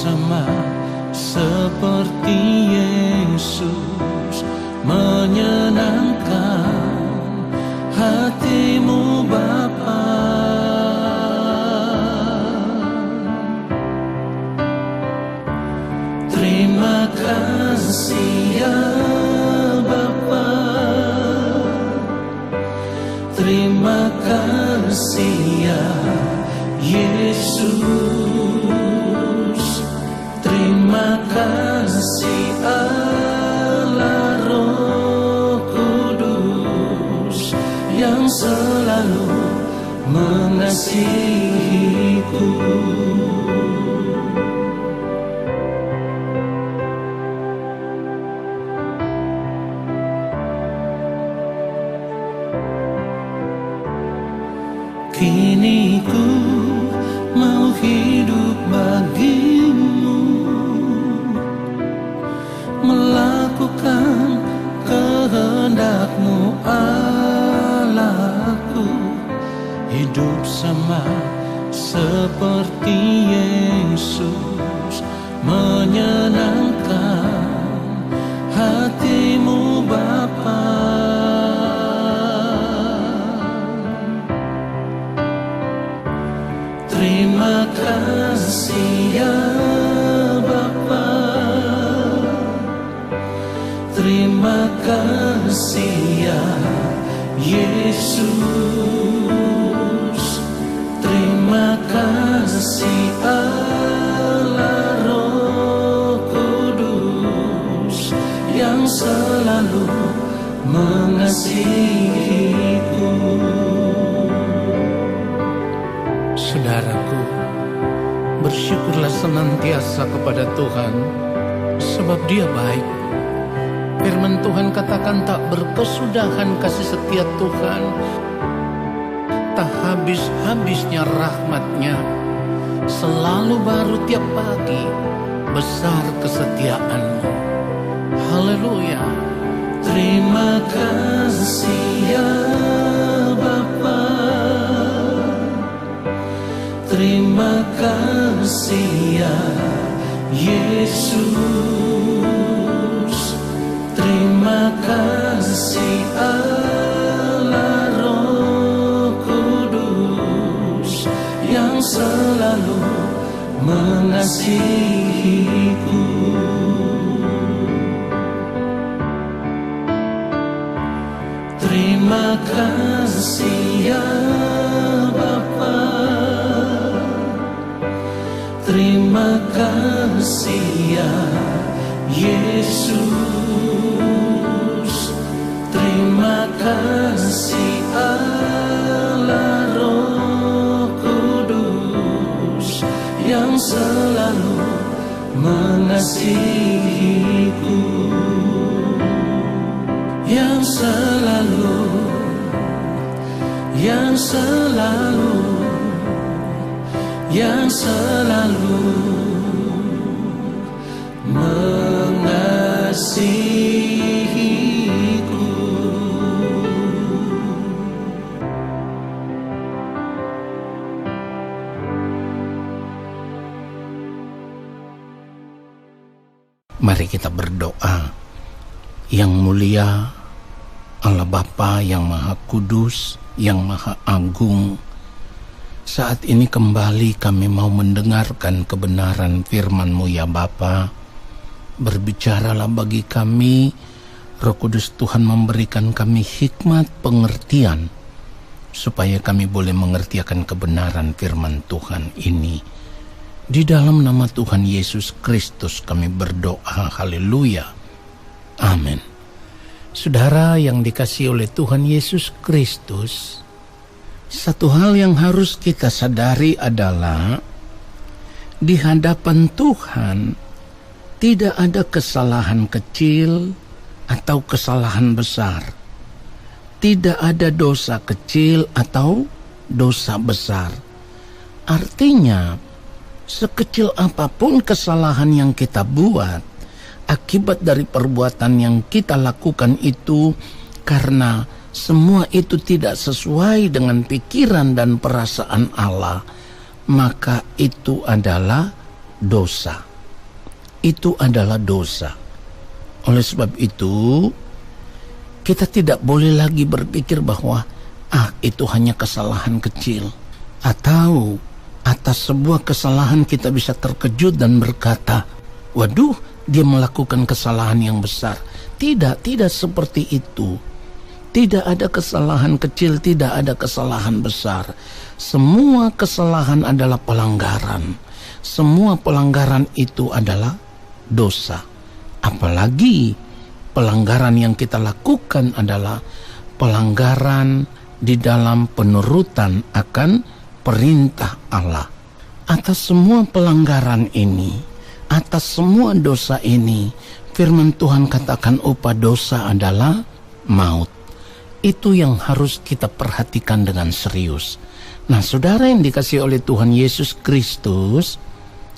sama seperti Yesus, menyenangkan hatimu Bapa. Terima kasih ya Bapa, terima kasih ya Yesus, terima kasih Allah Roh Kudus yang selalu mengasihiku. Kini ku mau hidup bagimu, melakukan kehendak-Mu Allahku, hidup sama seperti Yesus, menyenangkan hatimu Bapa. Terima kasih ya Bapa, terima kasih ya Yesus, terima kasih Allah Roh Kudus yang selalu mengasihiku. Saudaraku, bersyukurlah senantiasa kepada Tuhan, sebab Dia baik. Firman Tuhan katakan tak berkesudahan kasih setia Tuhan, tak habis-habisnya rahmat-Nya, selalu baru tiap pagi, besar kesetiaan-Mu. Haleluya. Terima kasih ya Bapa, terima kasih ya Yesus, terima kasih Allah Roh Kudus yang selalu mengasihiku. Terima kasih ya Bapa, terima kasih ya Yesus, terima kasih Allah Roh Kudus yang selalu mengasihiku, yang selalu mengasihiku. Mari kita berdoa. Yang mulia Allah Bapa yang Maha Kudus, yang Maha Agung, saat ini kembali kami mau mendengarkan kebenaran firman-Mu ya Bapa. Berbicaralah bagi kami, Roh Kudus Tuhan memberikan kami hikmat pengertian, supaya kami boleh mengerti akan kebenaran firman Tuhan ini. Di dalam nama Tuhan Yesus Kristus kami berdoa, haleluya, amin. Saudara yang dikasihi oleh Tuhan Yesus Kristus, satu hal yang harus kita sadari adalah di hadapan Tuhan tidak ada kesalahan kecil atau kesalahan besar. Tidak ada dosa kecil atau dosa besar. Artinya, sekecil apapun kesalahan yang kita buat, akibat dari perbuatan yang kita lakukan itu, karena semua itu tidak sesuai dengan pikiran dan perasaan Allah, maka itu adalah dosa. itu adalah dosa. Oleh sebab itu, kita tidak boleh lagi berpikir bahwa itu hanya kesalahan kecil, atau atas sebuah kesalahan kita bisa terkejut dan berkata, waduh, dia melakukan kesalahan yang besar. Tidak seperti itu. Tidak ada kesalahan kecil, tidak ada kesalahan besar. Semua kesalahan adalah pelanggaran. Semua pelanggaran itu adalah dosa. Apalagi pelanggaran yang kita lakukan adalah pelanggaran di dalam penurutan akan perintah Allah. Atas semua pelanggaran ini, atas semua dosa ini, firman Tuhan katakan upah dosa adalah maut. Itu yang harus kita perhatikan dengan serius. Nah, saudara yang dikasihi oleh Tuhan Yesus Kristus,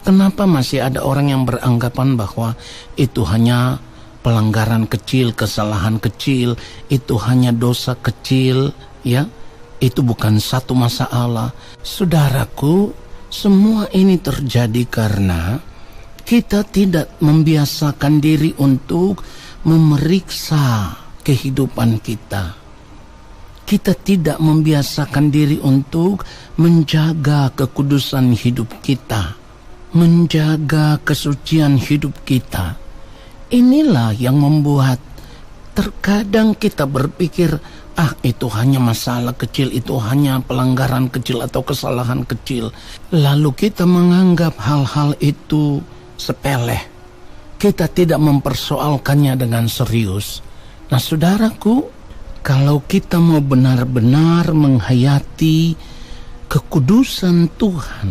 kenapa masih ada orang yang beranggapan bahwa itu hanya pelanggaran kecil, kesalahan kecil, itu hanya dosa kecil, ya? Itu bukan satu masalah. Saudaraku, semua ini terjadi karena kita tidak membiasakan diri untuk memeriksa kehidupan kita. Kita tidak membiasakan diri untuk menjaga kekudusan hidup kita, menjaga kesucian hidup kita. Inilah yang membuat terkadang kita berpikir, itu hanya masalah kecil, itu hanya pelanggaran kecil atau kesalahan kecil. Lalu kita menganggap hal-hal itu sepele. Kita tidak mempersoalkannya dengan serius. Nah, saudaraku, kalau kita mau benar-benar menghayati kekudusan Tuhan,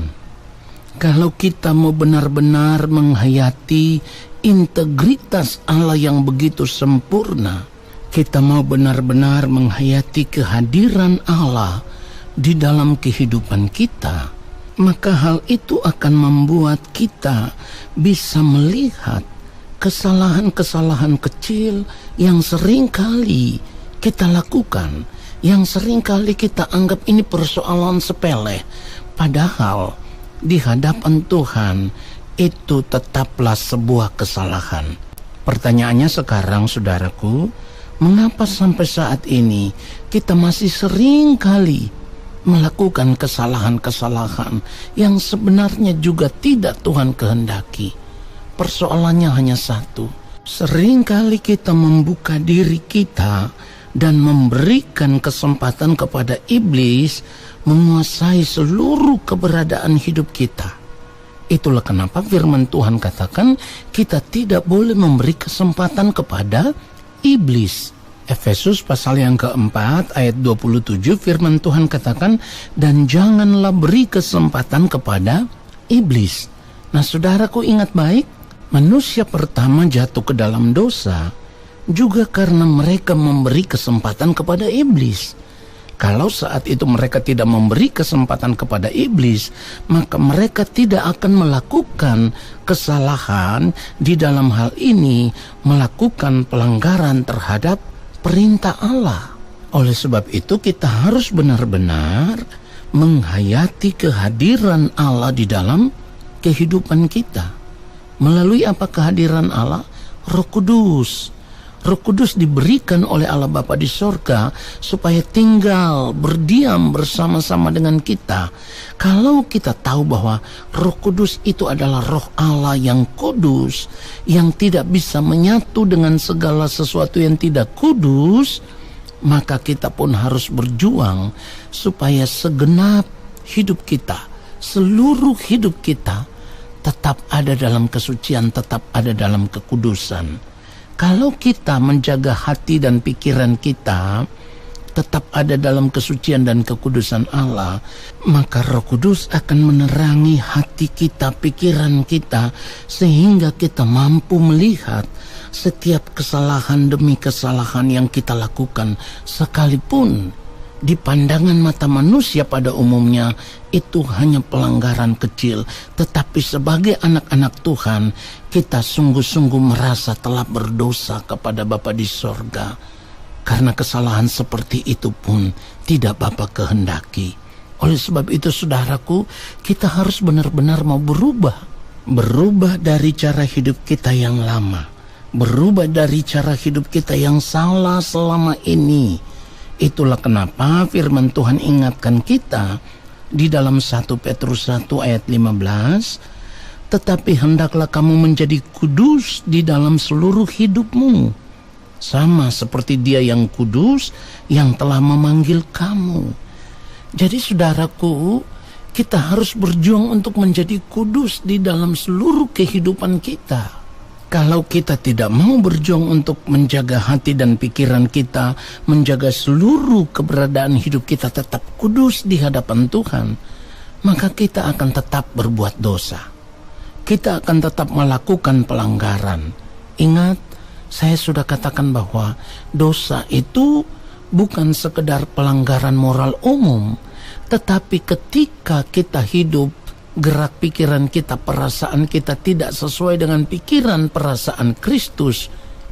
kalau kita mau benar-benar menghayati integritas Allah yang begitu sempurna, kita mau benar-benar menghayati kehadiran Allah di dalam kehidupan kita, maka hal itu akan membuat kita bisa melihat kesalahan-kesalahan kecil yang seringkali kita lakukan, yang seringkali kita anggap ini persoalan sepele, padahal di hadapan Tuhan itu tetaplah sebuah kesalahan. Pertanyaannya sekarang, saudaraku, mengapa sampai saat ini kita masih seringkali melakukan kesalahan-kesalahan yang sebenarnya juga tidak Tuhan kehendaki? Persoalannya hanya satu, seringkali kita membuka diri kita dan memberikan kesempatan kepada iblis menguasai seluruh keberadaan hidup kita. Itulah kenapa firman Tuhan katakan kita tidak boleh memberi kesempatan kepada iblis. Efesus pasal yang keempat ayat 27, firman Tuhan katakan, dan janganlah beri kesempatan kepada iblis. Nah, saudaraku, ingat baik, manusia pertama jatuh ke dalam dosa juga karena mereka memberi kesempatan kepada iblis. Kalau saat itu mereka tidak memberi kesempatan kepada iblis, maka mereka tidak akan melakukan kesalahan di dalam hal ini, melakukan pelanggaran terhadap perintah Allah. Oleh sebab itu kita harus benar-benar menghayati kehadiran Allah di dalam kehidupan kita. Melalui apa kehadiran Allah? Roh Kudus. Roh Kudus diberikan oleh Allah Bapa di sorga supaya tinggal berdiam bersama-sama dengan kita. Kalau kita tahu bahwa Roh Kudus itu adalah Roh Allah yang kudus, yang tidak bisa menyatu dengan segala sesuatu yang tidak kudus, maka kita pun harus berjuang supaya segenap hidup kita, seluruh hidup kita tetap ada dalam kesucian, tetap ada dalam kekudusan. Kalau kita menjaga hati dan pikiran kita tetap ada dalam kesucian dan kekudusan Allah, maka Roh Kudus akan menerangi hati kita, pikiran kita, sehingga kita mampu melihat setiap kesalahan demi kesalahan yang kita lakukan, sekalipun di pandangan mata manusia pada umumnya itu hanya pelanggaran kecil, tetapi sebagai anak-anak Tuhan kita sungguh-sungguh merasa telah berdosa kepada Bapa di sorga. Karena kesalahan seperti itu pun tidak Bapa kehendaki. Oleh sebab itu, saudaraku, kita harus benar-benar mau berubah. berubah dari cara hidup kita yang lama, berubah dari cara hidup kita yang salah selama ini. Itulah kenapa firman Tuhan ingatkan kita di dalam 1 Petrus 1 ayat 15, tetapi hendaklah kamu menjadi kudus di dalam seluruh hidupmu, sama seperti Dia yang kudus yang telah memanggil kamu. Jadi saudaraku, kita harus berjuang untuk menjadi kudus di dalam seluruh kehidupan kita. Kalau kita tidak mau berjuang untuk menjaga hati dan pikiran kita, menjaga seluruh keberadaan hidup kita tetap kudus di hadapan Tuhan, maka kita akan tetap berbuat dosa. Kita akan tetap melakukan pelanggaran. Ingat, saya sudah katakan bahwa dosa itu bukan sekedar pelanggaran moral umum, tetapi ketika kita hidup, gerak pikiran kita, perasaan kita tidak sesuai dengan pikiran perasaan Kristus,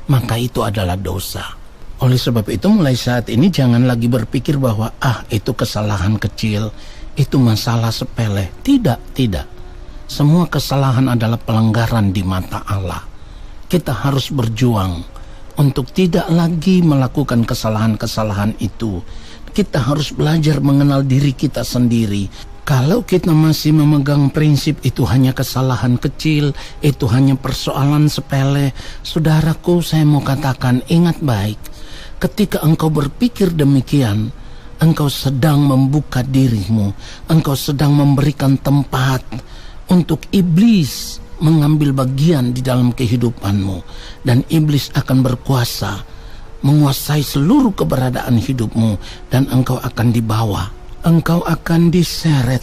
maka itu adalah dosa. Oleh sebab itu mulai saat ini jangan lagi berpikir bahwa itu kesalahan kecil, itu masalah sepele. Tidak. Semua kesalahan adalah pelanggaran di mata Allah. Kita harus berjuang untuk tidak lagi melakukan kesalahan-kesalahan itu. Kita harus belajar mengenal diri kita sendiri. Kalau kita masih memegang prinsip itu hanya kesalahan kecil, itu hanya persoalan sepele, saudaraku, saya mau katakan, ingat baik, ketika engkau berpikir demikian, engkau sedang membuka dirimu, engkau sedang memberikan tempat untuk iblis mengambil bagian di dalam kehidupanmu, dan iblis akan berkuasa menguasai seluruh keberadaan hidupmu, dan engkau akan dibawa, engkau akan diseret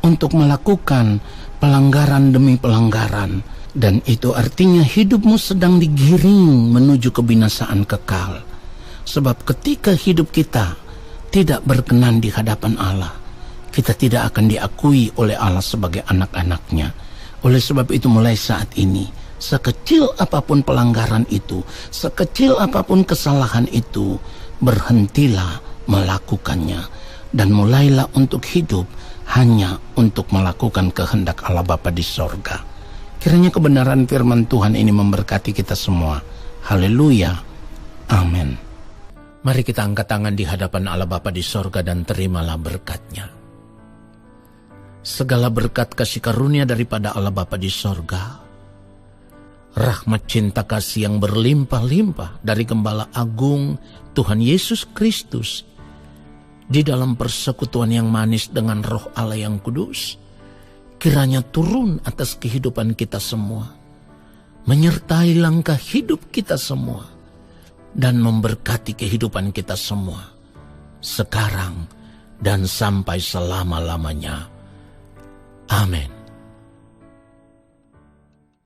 untuk melakukan pelanggaran demi pelanggaran, dan itu artinya hidupmu sedang digiring menuju kebinasaan kekal. Sebab ketika hidup kita tidak berkenan di hadapan Allah, kita tidak akan diakui oleh Allah sebagai anak-anaknya. Oleh sebab itu mulai saat ini, sekecil apapun pelanggaran itu, sekecil apapun kesalahan itu, berhentilah melakukannya, dan mulailah untuk hidup hanya untuk melakukan kehendak Allah Bapa di sorga. Kiranya kebenaran firman Tuhan ini memberkati kita semua. Haleluya. Amin. Mari kita angkat tangan di hadapan Allah Bapa di sorga dan terimalah berkat-Nya. Segala berkat kasih karunia daripada Allah Bapa di sorga, rahmat cinta kasih yang berlimpah-limpah dari Gembala Agung Tuhan Yesus Kristus, di dalam persekutuan yang manis dengan Roh Allah yang kudus, kiranya turun atas kehidupan kita semua, menyertai langkah hidup kita semua, dan memberkati kehidupan kita semua, sekarang dan sampai selama-lamanya. Amin.